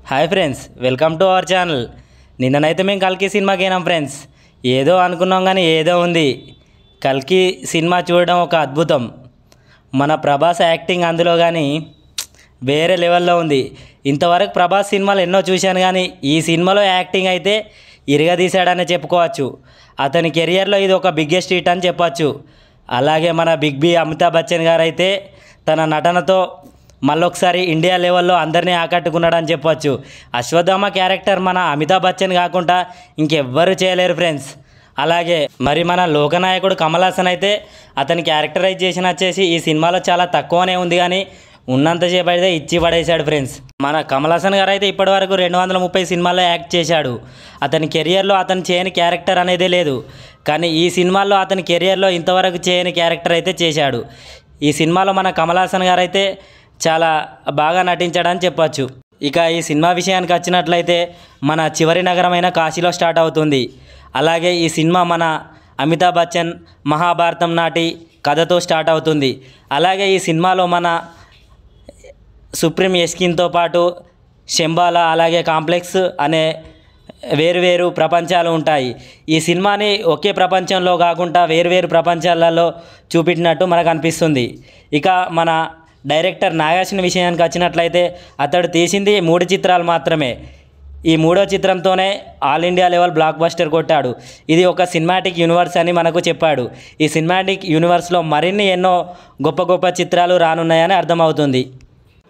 Hi friends, welcome to our channel. నిన్ననైతే మేము కల్కి సినిమాకి అయినాం ఫ్రెండ్స్. ఏదో అనుకున్నాం కానీ ఏదో ఉంది. కల్కి సినిమా చూడడం ఒక అద్భుతం. మన ప్రభాస్ యాక్టింగ్ అందులో కానీ వేరే లెవెల్లో ఉంది. ఇంతవరకు ప్రభాస్ సినిమాలు ఎన్నో చూశాను కానీ ఈ సినిమాలో యాక్టింగ్ అయితే ఇరగదీశాడనే చెప్పుకోవచ్చు. అతని కెరియర్లో ఇది ఒక బిగ్గెస్ట్ హిట్ అని చెప్పచ్చు. అలాగే మన బిగ్ బి అమితాబ్ బచ్చన్ గారు అయితే తన నటనతో మళ్ళొకసారి ఇండియా లెవెల్లో అందరినీ ఆకట్టుకున్నాడని చెప్పొచ్చు. అశ్వత్థామ క్యారెక్టర్ మన అమితాబ్ బచ్చన్ కాకుండా ఇంకెవ్వరు చేయలేరు ఫ్రెండ్స్. అలాగే మరి మన లోకనాయకుడు కమల్ హాసన్ అయితే అతని క్యారెక్టరైజేషన్ వచ్చేసి ఈ సినిమాలో చాలా తక్కువనే ఉంది కానీ ఉన్నంతసేపు అయితే ఇచ్చి పడేశాడు ఫ్రెండ్స్. మన కమల్ హాసన్ గారు అయితే ఇప్పటివరకు 230 సినిమాల్లో యాక్ట్ చేశాడు. అతని కెరియర్లో అతను చేయని క్యారెక్టర్ అనేది లేదు. కానీ ఈ సినిమాల్లో అతని కెరియర్లో ఇంతవరకు చేయని క్యారెక్టర్ అయితే చేశాడు. ఈ సినిమాలో మన కమల్ హాసన్ గారు అయితే చాలా బాగా నటించాడని చెప్పచ్చు. ఇక ఈ సినిమా విషయానికి వచ్చినట్లయితే మన చివరి నగరమైన కాశీలో స్టార్ట్ అవుతుంది. అలాగే ఈ సినిమా మన అమితాబ్ బచ్చన్ మహాభారతం నాటి కథతో స్టార్ట్ అవుతుంది. అలాగే ఈ సినిమాలో మన సుప్రీం యష్కిన్తో పాటు శంబాలా అలాగే కాంప్లెక్స్ అనే వేరువేరు ప్రపంచాలు ఉంటాయి. ఈ సినిమాని ఒకే ప్రపంచంలో కాకుండా వేరువేరు ప్రపంచాలలో చూపెట్టినట్టు మనకు అనిపిస్తుంది. ఇక మన డైరెక్టర్ నాగార్జున విషయానికి వచ్చినట్లయితే అతడు తీసింది 3 చిత్రాలు మాత్రమే. ఈ 3వ చిత్రంతోనే all India level blockbuster కొట్టాడు. ఇది ఒక సినిమాటిక్ యూనివర్స్ అని మనకు చెప్పాడు. ఈ సినిమాటిక్ యూనివర్స్లో మరిన్ని ఎన్నో గొప్ప గొప్ప చిత్రాలు రానున్నాయని అర్థమవుతుంది.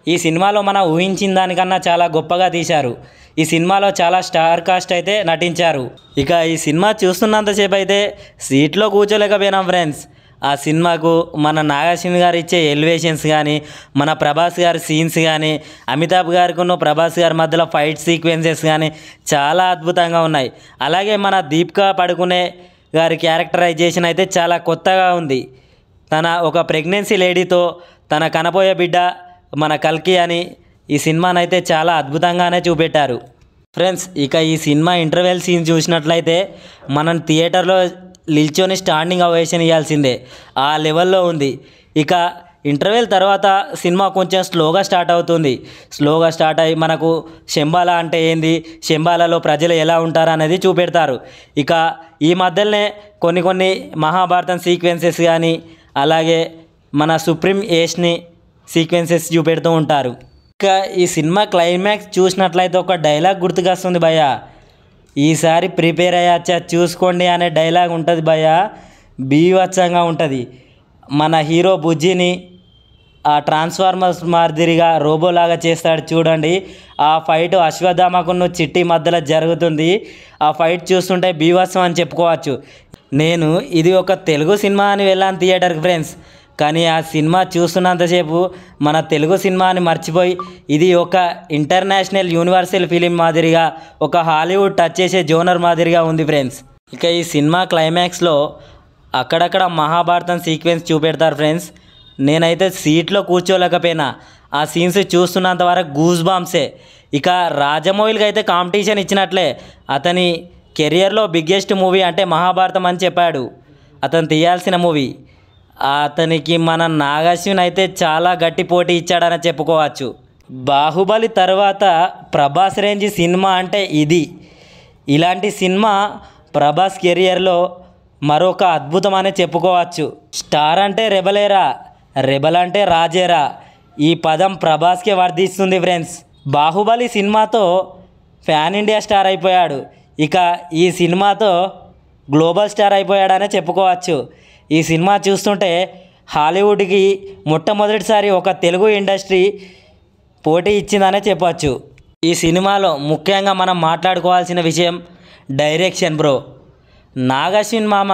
ఈ సినిమాలో మనం ఊహించిన దానికన్నా చాలా గొప్పగా తీశారు. ఈ సినిమాలో చాలా స్టార్ కాస్ట్ అయితే నటించారు. ఇక ఈ సినిమా చూస్తున్నంతసేపు అయితే సీట్లో కూర్చోలేకపోయినాం ఫ్రెండ్స్. ఆ సినిమాకు మన నాగార్జున గారు ఇచ్చే ఎలివేషన్స్ కానీ మన ప్రభాస్ గారి సీన్స్ కానీ అమితాబ్ గారికి ఉన్న ప్రభాస్ గారి మధ్యలో ఫైట్ సీక్వెన్సెస్ కానీ చాలా అద్భుతంగా ఉన్నాయి. అలాగే మన దీపికా పడుకునే గారి క్యారెక్టరైజేషన్ అయితే చాలా కొత్తగా ఉంది. తన ఒక ప్రెగ్నెన్సీ లేడీతో తన కనపోయే బిడ్డ మన కల్కి అని ఈ సినిమానైతే చాలా అద్భుతంగానే చూపెట్టారు ఫ్రెండ్స్. ఇక ఈ సినిమా ఇంటర్వెల్ సీన్ చూసినట్లయితే మనం థియేటర్లో నిల్చొని స్టాండింగ్ ఓవేషన్ ఇవ్వాల్సిందే, ఆ లెవెల్లో ఉంది. ఇక ఇంటర్వెల్ తర్వాత సినిమా కొంచెం స్లోగా స్టార్ట్ అవుతుంది. స్లోగా స్టార్ట్ అయ్యి మనకు శంబాలా అంటే ఏంది, శంబాలాలో ప్రజలు ఎలా ఉంటారు అనేది చూపెడతారు. ఇక ఈ మధ్యలోనే కొన్ని మహాభారతం సీక్వెన్సెస్ కానీ అలాగే మన సుప్రీం ఏష్ని సీక్వెన్సెస్ చూపెడుతూ ఉంటారు. ఇక ఈ సినిమా క్లైమాక్స్ చూసినట్లయితే ఒక డైలాగ్ గుర్తుకొస్తుంది భయ్య, ఈసారి ప్రిపేర్ అయ్యాచ్చా చూసుకోండి అనే డైలాగ్ ఉంటుంది భయ్య. బీభత్సంగా ఉంటుంది. మన హీరో బుజ్జిని ఆ ట్రాన్స్ఫార్మర్స్ మాదిరిగా రోబోలాగా చేస్తాడు చూడండి. ఆ ఫైట్ అశ్వత్థామకును చిట్టి మధ్యలో జరుగుతుంది. ఆ ఫైట్ చూస్తుంటే బీభత్సం అని చెప్పుకోవచ్చు. నేను ఇది ఒక తెలుగు సినిమా అని వెళ్ళాను థియేటర్కి ఫ్రెండ్స్. కానీ ఆ సినిమా చూస్తున్నంతసేపు మన తెలుగు సినిమాని మర్చిపోయి ఇది ఒక ఇంటర్నేషనల్ యూనివర్సల్ ఫిలిం మాదిరిగా ఒక హాలీవుడ్ టచ్ చేసే జోనర్ మాదిరిగా ఉంది ఫ్రెండ్స్. ఇక ఈ సినిమా క్లైమాక్స్లో అక్కడక్కడ మహాభారతం సీక్వెన్స్ చూపెడతారు ఫ్రెండ్స్. నేనైతే సీట్లో కూర్చోలేకపోయినా. ఆ సీన్స్ చూస్తున్నంత వరకు గూస్ బాంబ్సే. ఇక రాజమౌళికి అయితే కాంపిటీషన్ ఇచ్చినట్లే. అతని కెరియర్లో బిగ్గెస్ట్ మూవీ అంటే మహాభారతం అని చెప్పాడు. అతను తీయాల్సిన మూవీ. అతనికి మన నాగార్జున అయితే చాలా గట్టి పోటీ ఇచ్చాడని చెప్పుకోవచ్చు. బాహుబలి తర్వాత ప్రభాస్ రేంజ్ సినిమా అంటే ఇది. ఇలాంటి సినిమా ప్రభాస్ కెరియర్లో మరొక అద్భుతం అనే చెప్పుకోవచ్చు. స్టార్ అంటే రెబలేరా, రెబల్ అంటే రాజేరా, ఈ పదం ప్రభాస్కే వర్ధిస్తుంది ఫ్రెండ్స్. బాహుబలి సినిమాతో ఫ్యాన్ ఇండియా స్టార్ అయిపోయాడు. ఇక ఈ సినిమాతో గ్లోబల్ స్టార్ అయిపోయాడనే చెప్పుకోవచ్చు. ఈ సినిమా చూస్తుంటే హాలీవుడ్కి మొట్టమొదటిసారి ఒక తెలుగు ఇండస్ట్రీ పోటీ ఇచ్చిందనే చెప్పచ్చు. ఈ సినిమాలో ముఖ్యంగా మనం మాట్లాడుకోవాల్సిన విషయం డైరెక్షన్ బ్రో. నాగార్జున మామ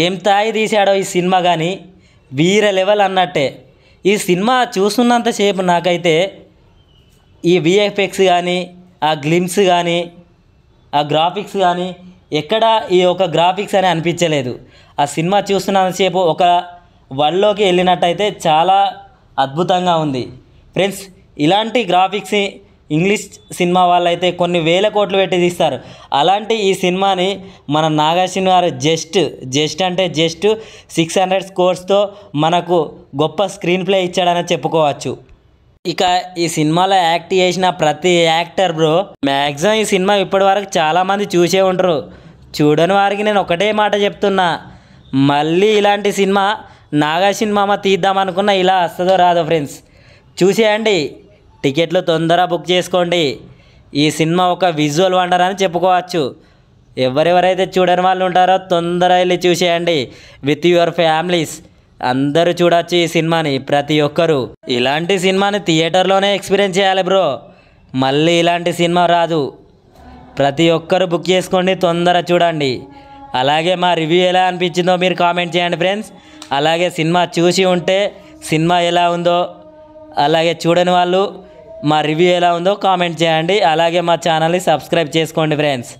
ఏం తాయి తీశాడో ఈ సినిమా కానీ వీర లెవెల్ అన్నట్టే. ఈ సినిమా చూస్తున్నంతసేపు నాకైతే ఈ విఎఫ్ఎక్స్ కానీ ఆ గ్లిమ్స్ కానీ ఆ గ్రాఫిక్స్ కానీ ఎక్కడ ఈ ఒక గ్రాఫిక్స్ అని అనిపించలేదు. ఆ సినిమా చూస్తున్నంతసేపు ఒక వరల్డ్లోకి వెళ్ళినట్టయితే చాలా అద్భుతంగా ఉంది ఫ్రెండ్స్. ఇలాంటి గ్రాఫిక్స్ ఇంగ్లీష్ సినిమా వాళ్ళైతే కొన్ని వేల కోట్లు పెట్టి తీస్తారు. అలాంటి ఈ సినిమాని మన నాగార్జున గారు జస్ట్ అంటే 600 crores మనకు గొప్ప స్క్రీన్ ప్లే ఇచ్చాడని చెప్పుకోవచ్చు. ఇక ఈ సినిమాలో యాక్ట్ చేసిన ప్రతి యాక్టర్ బ్రో మ్యాక్సిమం ఈ సినిమా ఇప్పటివరకు చాలామంది చూసే ఉంటారు. చూడని వారికి నేను ఒకటే మాట చెప్తున్నా, మళ్ళీ ఇలాంటి సినిమా నాగా సినిమా తీద్దామనుకున్నా ఇలా వస్తుందో రాదో ఫ్రెండ్స్. చూసేయండి, టికెట్లు తొందరగా బుక్ చేసుకోండి. ఈ సినిమా ఒక విజువల్ వండర్ అని చెప్పుకోవచ్చు. ఎవరెవరైతే చూడని వాళ్ళు ఉంటారో తొందరగా వెళ్ళి చూసేయండి విత్ యువర్ ఫ్యామిలీస్. అందరూ చూడవచ్చు ఈ సినిమాని, ప్రతి ఒక్కరు. ఇలాంటి సినిమాని థియేటర్లోనే ఎక్స్పీరియన్స్ చేయాలి బ్రో, మళ్ళీ ఇలాంటి సినిమా రాదు. ప్రతి ఒక్కరు బుక్ చేసుకోండి, తొందరగా చూడండి. అలాగే మా రివ్యూ ఎలా అనిపించిందో మీరు కామెంట్ చేయండి ఫ్రెండ్స్. అలాగే సినిమా చూసి ఉంటే సినిమా ఎలా ఉందో, అలాగే చూడని వాళ్ళు మా రివ్యూ ఎలా ఉందో కామెంట్ చేయండి. అలాగే మా ఛానల్ని సబ్స్క్రైబ్ చేసుకోండి ఫ్రెండ్స్.